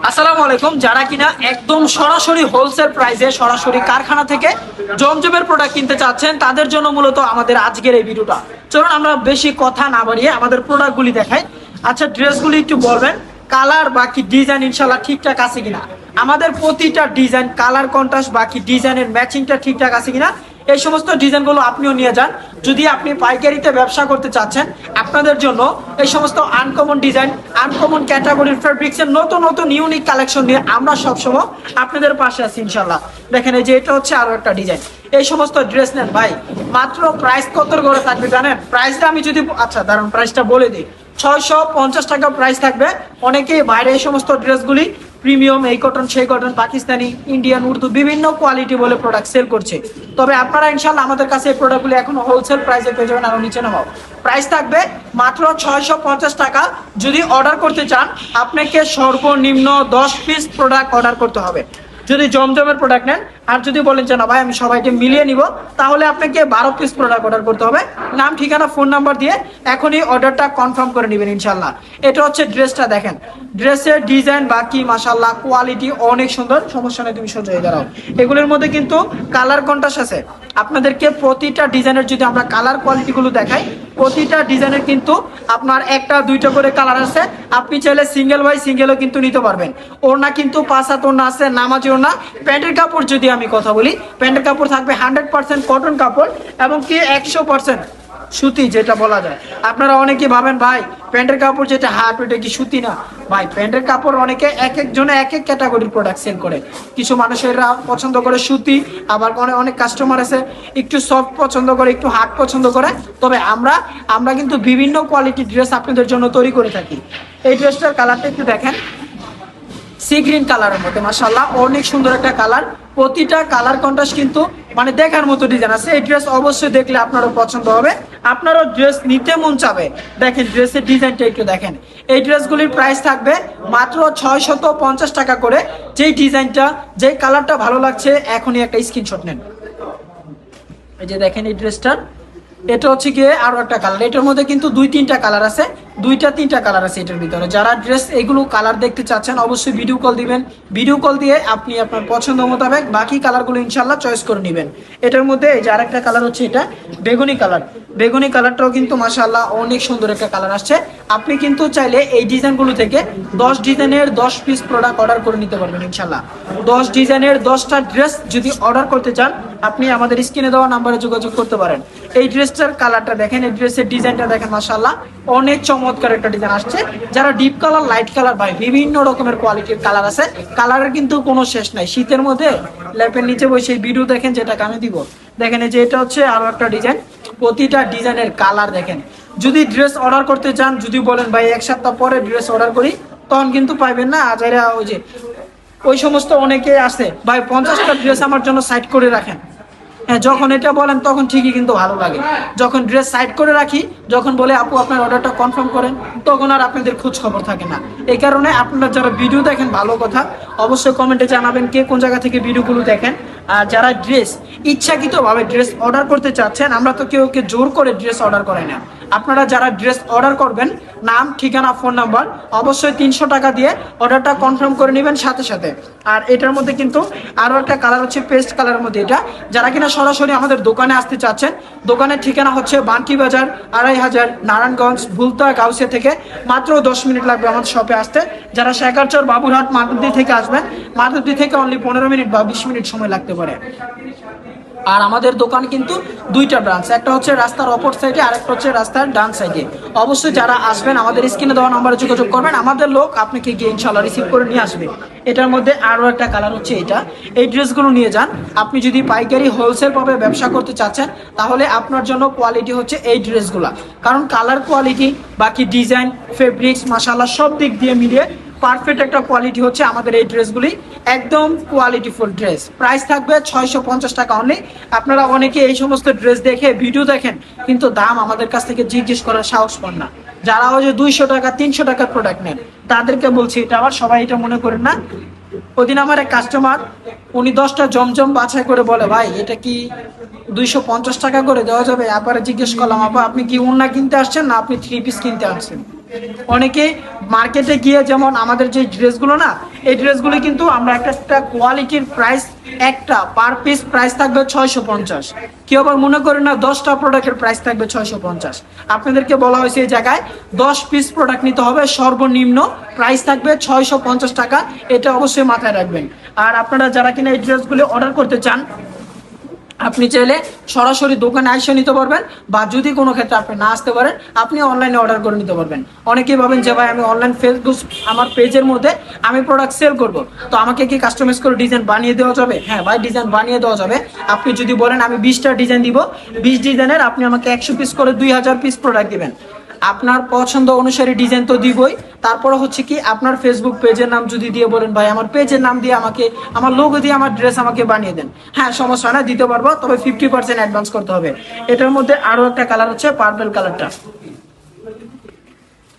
আসসালামু আলাইকুম। যারা কিনা একদম সরাসরি হোলসেল প্রাইসে সরাসরি কারখানা থেকে জমজমের প্রোডাক্ট কিনতে চাচ্ছেন, তাদের জন্য মূলত আমাদের আজকের এই ভিডিওটা। চলুন আমরা বেশি কথা না বাড়িয়ে আমাদের প্রোডাক্টগুলি দেখাই। আচ্ছা, ড্রেসগুলি একটু বলবেন কালার বাকি ডিজাইন ইনশাল্লাহ ঠিকঠাক আছে কিনা। আমাদের প্রতিটা ডিজাইন কালার কন্ট্রাস্ট বাকি ডিজাইনের ম্যাচিংটা ঠিকঠাক আছে কিনা, এই সমস্ত ডিজাইনগুলো আপনিও নিয়ে যান। যদি আপনি পাইকারিতে ব্যবসা করতে চাচ্ছেন, আপনাদের জন্য এই সমস্ত আনকমন ডিজাইন, আনকমন ক্যাটাগরির ফেব্রিক্সের নতুন নতুন ইউনিক কালেকশন নিয়ে আমরা সবসময় আপনাদের পাশে আছি ইনশাল্লাহ। দেখেন এই যে এটা হচ্ছে আরো একটা ডিজাইন। এই সমস্ত ড্রেস নেন ভাই, মাত্র প্রাইস কত করে থাকবে জানেন? প্রাইসটা আমি যদি দাঁড়ান প্রাইসটা বলে দিই, 650 টাকা প্রাইস থাকবে। অনেকেই বাইরে এই সমস্ত ড্রেসগুলি প্রিমিয়াম, এই কটন সেই কটন, পাকিস্তানি, ইন্ডিয়ান, উর্দু বিভিন্ন কোয়ালিটি বলে প্রোডাক্ট সেল করছে। তবে আপনারা ইনশাল্লাহ আমাদের কাছে এই প্রোডাক্টগুলি এখন হোলসেল প্রাইসে পেয়ে যাবেন, আরো নিচে নামাও। প্রাইস থাকবে মাত্র 650 টাকা। যদি অর্ডার করতে চান, আপনাকে সর্বনিম্ন 10 পিস প্রোডাক্ট অর্ডার করতে হবে যদি জমজমের প্রোডাক্ট নেন। আর যদি বলেন যে না ভাই আমি সবাইকে মিলিয়ে নিব, তাহলে আপনাকে 12 পিস প্রোডাক্ট অর্ডার করতে হবে। নাম, ঠিকানা, ফোন নাম্বার দিয়ে এখনই অর্ডারটা কনফার্ম করে নেবেন ইনশাল্লাহ। এটা হচ্ছে ড্রেসটা, দেখেন ড্রেসের ডিজাইন বাকি মাশাল্লাহ কোয়ালিটি অনেক সুন্দর। সমস্যা নেই, তুমি সোজা হয়ে দাঁড়াও। এগুলোর মধ্যে কিন্তু কালার কন্ট্রাস্ট আছে। আপনাদেরকে প্রতিটা ডিজাইনের যদি আমরা কালার কোয়ালিটিগুলো দেখাই, প্রতিটা ডিজাইনের কিন্তু আপনার একটা দুইটা করে কালার আছে। আপনি চাইলে সিঙ্গেল বাই সিঙ্গেলও কিন্তু নিতে পারবেন। ওড়না কিন্তু 5 হাত ওড়না আছে, নামাজি ওড়না। প্যান্টের কাপড় যদি আমি কথা বলি, প্যান্টের কাপড় থাকবে 100% কটন কাপড় এবং কি 100% সুতি, যেটা বলা যায়। আপনারা অনেকে ভাবেন ভাই প্যান্টের কাপড় যেটা হাট ওইটা কি সুতি না? ভাই প্যান্টের কাপড় অনেকে এক একজনে এক এক ক্যাটাগরির প্রোডাক্ট সেল করে। কিছু মানুষেরা পছন্দ করে সুতি, আবার অনেক কাস্টমার আছে একটু সফট পছন্দ করে, একটু হার্ড পছন্দ করে। তবে আমরা কিন্তু বিভিন্ন কোয়ালিটির ড্রেস আপনাদের জন্য তৈরি করে থাকি। এই ড্রেসটার কালারটা একটু দেখেন, সি গ্রিন কালারের মধ্যে মাশাআল্লাহ অনেক সুন্দর একটা কালার। প্রতিটা কালার কন্ট্রাস্ট কিন্তু মানে দেখার মতো ডিজাইন আছে। এই ড্রেস অবশ্যই দেখলে আপনারও পছন্দ হবে, আপনারও ড্রেস নিতে মন চাবে। দেখেন ড্রেসের ডিজাইনটা একটু দেখেন। এই ড্রেসগুলির প্রাইস থাকবে মাত্র 650 টাকা করে। যেই ডিজাইনটা, যেই কালারটা ভালো লাগছে এখনই একটা স্ক্রিনশট নেন। এই যে দেখেন এই ড্রেসটার, এটা হচ্ছে গিয়ে আরো একটা কালার। এটার মধ্যে কিন্তু 2-3টা কালার আছে, 2-3টা কালার আছে এটার ভিতরে। যারা ড্রেস এগুলো কালার দেখতে চাচ্ছেন অবশ্যই ভিডিও কল দিবেন। ভিডিও কল দিয়ে আপনি আপনার পছন্দ মোতাবেক বাকি কালারগুলো ইনশাল্লাহ চয়েস করে নেবেন। এটার মধ্যে এই যে আরেকটা কালার হচ্ছে এটা বেগুনি কালার। বেগুনি কালারটাও কিন্তু মাশাআল্লাহ অনেক সুন্দর একটা কালার আসছে। আপনি কিন্তু চাইলে এই ডিজাইনগুলো থেকে 10 ডিজাইনের 10 পিস প্রোডাক্ট অর্ডার করে নিতে পারবেন ইনশাল্লাহ। 10 ডিজাইনের 10টা ড্রেস যদি অর্ডার করতে চান, আপনি আমাদের স্ক্রিনে দেওয়া নাম্বারে যোগাযোগ করতে পারেন। এই ড্রেসটার কালারটা দেখেন, এই ড্রেসের ডিজাইনটা দেখেন মাশাআল্লাহ অনেক চমৎকার একটা ডিজাইন আসছে। যারা ডিপ কালার, লাইট কালার, ভাই বিভিন্ন রকমের কোয়ালিটির কালার আছে। কালারের কিন্তু কোনো শেষ নাই। শীতের মধ্যে ল্যাপের নিচে বসে ভিডিও দেখেন, যেটা কানে দিব। দেখেন এই যে এটা হচ্ছে আরো একটা ডিজাইন। প্রতিটা ডিজাইনের কালার দেখেন। যদি ড্রেস অর্ডার করতে চান, যদি বলেন ভাই 1 সপ্তাহ পরে ড্রেস অর্ডার করি, তখন কিন্তু পাইবেন না। আজাইরা ওই যে ওই সমস্ত অনেকে আছে ভাই 50টা ড্রেস আমার জন্য সাইড করে রাখেন। হ্যাঁ, যখন এটা বলেন তখন ঠিকই কিন্তু ভালো লাগে। যখন ড্রেস সাইড করে রাখি, যখন বলে আপু আপনার অর্ডারটা কনফার্ম করেন, তখন আর আপনাদের খোঁজ খবর থাকে না। এই কারণে আপনারা যারা ভিডিও দেখেন ভালো কথা, অবশ্যই কমেন্টে জানাবেন কে কোন জায়গা থেকে ভিডিওগুলো দেখেন। আর যারা ড্রেস ইচ্ছাকৃতভাবে ড্রেস অর্ডার করতে চাচ্ছেন, আমরা তো কেউকে জোর করে ড্রেস অর্ডার করে না। আপনারা যারা ড্রেস অর্ডার করবেন, নাম, ঠিকানা, ফোন নাম্বার অবশ্যই 300 টাকা দিয়ে অর্ডারটা কনফার্ম করে নেবেন সাথে সাথে। আর এটার মধ্যে কিন্তু আরও একটা কালার হচ্ছে পেস্ট কালারের মধ্যে। এটা যারা কিনা সরাসরি আমাদের দোকানে আসতে চাচ্ছেন, দোকানের ঠিকানা হচ্ছে বান্কি বাজার 2500 নারায়ণগঞ্জ ভুলতা গাউসিয়া থেকে। মাত্র 10 মিনিট লাগবে আমাদের শপে আসতে। যারা শেখারচর, বাবুরহাট, মাধবদী থেকে আসবেন, মাধবদী থেকে অনলি 15 মিনিট বা 20 মিনিট সময় লাগতে পারে। আর আমাদের দোকান কিন্তু 2টা ব্রাঞ্চ, একটা হচ্ছে রাস্তার অপর সাইডে, আরেকটা হচ্ছে রাস্তার ডান সাইডে। অবশ্যই যারা আসবেন আমাদের স্ক্রিনে দেওয়া নম্বরে যোগাযোগ করবেন, আমাদের লোক আপনাকে গিয়ে ইনশাল্লাহ রিসিভ করে নিয়ে আসবে। এটার মধ্যে আরও একটা কালার হচ্ছে এটা। এই ড্রেসগুলো নিয়ে যান। আপনি যদি পাইকারি হোলসেল ভাবে ব্যবসা করতে চাচ্ছেন, তাহলে আপনার জন্য কোয়ালিটি হচ্ছে এই ড্রেসগুলা। কারণ কালার কোয়ালিটি বাকি ডিজাইন ফেব্রিক্স মাশাআল্লাহ সব দিক দিয়ে মিলিয়ে পারফেক্ট একটা কোয়ালিটি হচ্ছে আমাদের এই ড্রেসগুলি। একদম কোয়ালিটিফুল ড্রেস। প্রাইস থাকবে 650 টাকা অনলি। আপনারা অনেকে এই সমস্ত ড্রেস দেখে ভিডিও দেখেন, কিন্তু দাম আমাদের কাছ থেকে জিজ্ঞেস করার সাহস পান না। যারা ওই যে 200 টাকা 300 টাকার প্রোডাক্ট নেন, তাদেরকে বলছি এটা আবার সবাই এটা মনে করেন না। ওদিন আমার এক কাস্টমার, উনি 10টা জমজম বাছাই করে বলে ভাই এটা কি 250 টাকা করে দেওয়া যাবে? আবার জিজ্ঞেস করলাম আপা আপনি কি ওড়না কিনতে আসছেন না আপনি 3 পিস কিনতে আসছেন? অনেকে মার্কেটে গিয়ে যেমন আমাদের যে ড্রেসগুলো না, এই ড্রেসগুলো কিন্তু আমরা একটা কোয়ালিটির প্রাইস, একটা পার পিস প্রাইস থাকবে 650। কেউ আবার মনে করেন না 10টা প্রোডাক্টের প্রাইস থাকবে 650। আপনাদেরকে বলা হয়েছে এই জায়গায় 10 পিস প্রোডাক্ট নিতে হবে, সর্বনিম্ন প্রাইস থাকবে 650 টাকা। এটা অবশ্যই মাথায় রাখবেন। আর আপনারা যারা কিনা এই ড্রেসগুলো অর্ডার করতে চান, আপনি চাইলে সরাসরি দোকানে এসে নিতে পারবেন, বা যদি কোনো ক্ষেত্রে আপনি না আসতে পারেন আপনি অনলাইনে অর্ডার করে নিতে পারবেন। অনেকেই ভাবেন যে ভাই আমি অনলাইন ফেসবুক আমার পেজের মধ্যে আমি প্রোডাক্ট সেল করব, তো আমাকে কি কাস্টমাইজ করে ডিজাইন বানিয়ে দেওয়া যাবে? হ্যাঁ ভাই, ডিজাইন বানিয়ে দেওয়া যাবে। আপনি যদি বলেন আমি 20টা ডিজাইন দিব, 20 ডিজাইনের আপনি আমাকে 100 পিস করে 2000 পিস প্রোডাক্ট দিবেন। আপনার পছন্দ অনুসারে ডিজাইন তো দিবই, তারপরে হচ্ছে কি আপনার ফেসবুক পেজের নাম যদি দিয়ে বলেন ভাই আমার পেজের নাম দিয়ে আমাকে, আমার লোগো দিয়ে আমার ড্রেস আমাকে বানিয়ে দেন, হ্যাঁ সমস্যা না, দিতে পারবো, তবে 50% অ্যাডভান্স করতে হবে। এটার মধ্যে আরো একটা কালার হচ্ছে পার্পল কালারটা।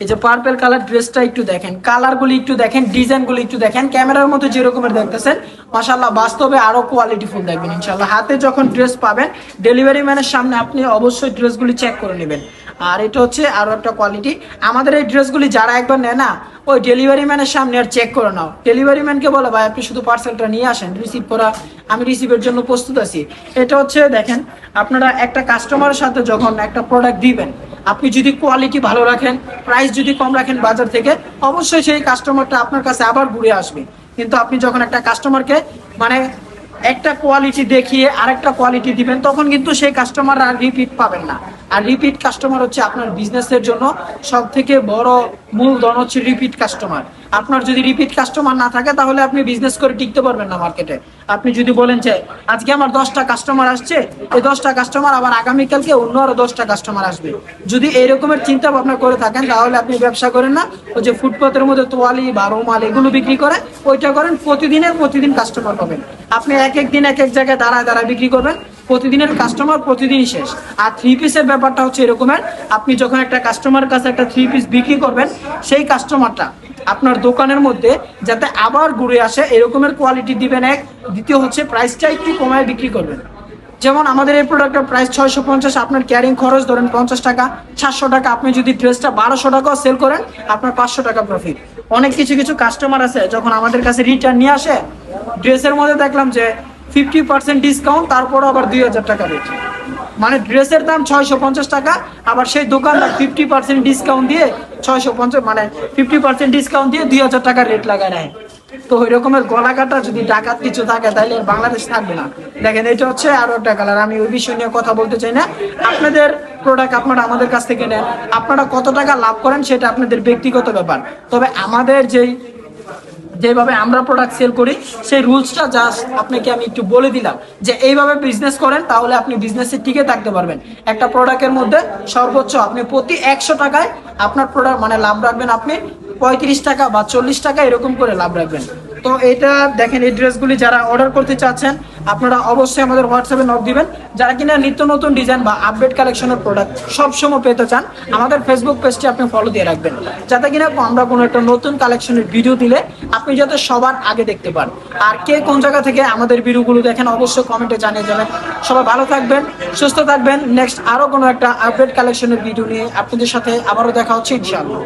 এই যে পার্পল কালার ড্রেসটা একটু দেখেন, কালারগুলি একটু দেখেন, ডিজাইনগুলি একটু দেখেন। ক্যামেরার মধ্যে যেরকমের দেখতেছেন মাশাআল্লাহ বাস্তবে আরো কোয়ালিটিফুল দেখবেন ইনশাআল্লাহ। হাতে যখন ড্রেস পাবেন ডেলিভারি ম্যানের সামনে আপনি অবশ্যই ড্রেসগুলি চেক করে নেবেন। আর এটা হচ্ছে আরো একটা কোয়ালিটি, আমাদের এই ড্রেসগুলি যারা একবার নেয় না, ওই ডেলিভারি ম্যানের সামনে আর চেক করে নাও। ডেলিভারি ম্যানকে বলে ভাই আপনি শুধু পার্সেলটা নিয়ে আসেন, রিসিভ করা, আমি রিসিভের জন্য প্রস্তুত আছি। এটা হচ্ছে দেখেন, আপনারা একটা কাস্টমারের সাথে যখন একটা প্রোডাক্ট দিবেন, আপনি যদি কোয়ালিটি ভালো রাখেন, প্রাইস যদি কম রাখেন বাজার থেকে, অবশ্যই সেই কাস্টমারটা আপনার কাছে আবার ঘুরে আসবে। কিন্তু আপনি যখন একটা কাস্টমারকে মানে একটা কোয়ালিটি দেখিয়ে আরেকটা কোয়ালিটি দিবেন, তখন কিন্তু সেই কাস্টমার আর রিপিট পাবেন না। আর রিপিট কাস্টমার হচ্ছে আপনার বিজনেসের জন্য সব থেকে বড় মূলধন হচ্ছে রিপিট কাস্টমার। আপনার যদি রিপিট কাস্টমার না থাকে তাহলে আপনি বিজনেস করে টিকতে পারবেন না মার্কেটে। আপনি যদি বলেন যে আজকে আমার 10টা কাস্টমার আসছে, এই 10টা কাস্টমার আবার আগামীকালকে অন্য আরো 10টা কাস্টমার আসবে, যদি এরকমের চিন্তা ভাবনা করে থাকেন তাহলে আপনি ব্যবসা করেন না। ওই যে ফুটপাতের মধ্যে তোয়ালি বা রুমাল এগুলো বিক্রি করে ওইটা করেন, প্রতিদিন কাস্টমার পাবেন। আপনি এক এক দিন এক এক জায়গায় দাঁড়ায় দাঁড়ায় বিক্রি করবেন, প্রতিদিনের কাস্টমার প্রতিদিনই শেষ। আর 3 পিসের ব্যাপারটা হচ্ছে এরকমের, আপনি যখন একটা কাস্টমারের কাছে একটা 3 পিস বিক্রি করবেন, সেই কাস্টমারটা আপনার দোকানের মধ্যে যাতে আবার ঘুরে আসে এরকমের কোয়ালিটি দিবেন এক। দ্বিতীয় হচ্ছে প্রাইসটা একটু কমায় বিক্রি করবেন। যেমন আমাদের এই প্রোডাক্টের প্রাইস 650, আপনার ক্যারিং খরচ ধরেন 50 টাকা, 700 টাকা। আপনি যদি ড্রেসটা 1200 টাকাও সেল করেন আপনার 500 টাকা প্রফিট। অনেক কিছু কাস্টমার আছে যখন আমাদের কাছে রিটার্ন নিয়ে আসে, ড্রেসের মধ্যে দেখলাম যে 50% ডিসকাউন্ট, তারপর আবার 2000 টাকা রেট, মানে ড্রেসের দাম 650 টাকা, আবার সেই দোকানদার 50% ডিসকাউন্ট দিয়ে 650 মানে 50% ডিসকাউন্ট দিয়ে 2000 টাকার রেট লাগায় নেয়। তো ওই রকমের গলা কাটা যদি ডাকাত কিছু থাকে তাহলে বাংলাদেশ থাকবে না। দেখেন এটা হচ্ছে আরো একটা কালার, আমি ওই বিষয় নিয়ে কথা বলতে চাই না। আপনাদের প্রোডাক্ট আপনারা আমাদের কাছ থেকে নেন, আপনারা কত টাকা লাভ করেন সেটা আপনাদের ব্যক্তিগত ব্যাপার। তবে আমাদের যেভাবে আমরা প্রোডাক্ট সেল করি সেই রুলসটা জাস্ট আপনাকে আমি একটু বলে দিলাম যে এইভাবে বিজনেস করেন তাহলে আপনি বিজনেসে টিকে থাকতে পারবেন। একটা প্রোডাক্টের মধ্যে সর্বোচ্চ আপনি প্রতি 100 টাকায় আপনার প্রোডাক্ট মানে লাভ রাখবেন আপনি 35 টাকা বা 40 টাকা এরকম করে লাভ রাখবেন। তো এটা দেখেন, এই ড্রেসগুলি যারা অর্ডার করতে চাচ্ছেন আপনারা অবশ্যই আমাদের হোয়াটসঅ্যাপে নক দিবেন। যারা কিনা নিত্য নতুন ডিজাইন বা আপডেট কালেকশনের প্রোডাক্ট সবসময় পেতে চান, আমাদের ফেসবুক পেজটি আপনি ফলো দিয়ে রাখবেন, যাতে কিনা আমরা কোনো একটা নতুন কালেকশনের ভিডিও দিলে আপনি যাতে সবার আগে দেখতে পান। আর কে কোন জায়গা থেকে আমাদের ভিডিওগুলো দেখেন অবশ্যই কমেন্টে জানিয়ে যাবেন। সবাই ভালো থাকবেন, সুস্থ থাকবেন। নেক্সট আরো কোনো একটা আপডেট কালেকশনের ভিডিও নিয়ে আপনাদের সাথে আবারও দেখা হচ্ছে ইনশাআল্লাহ।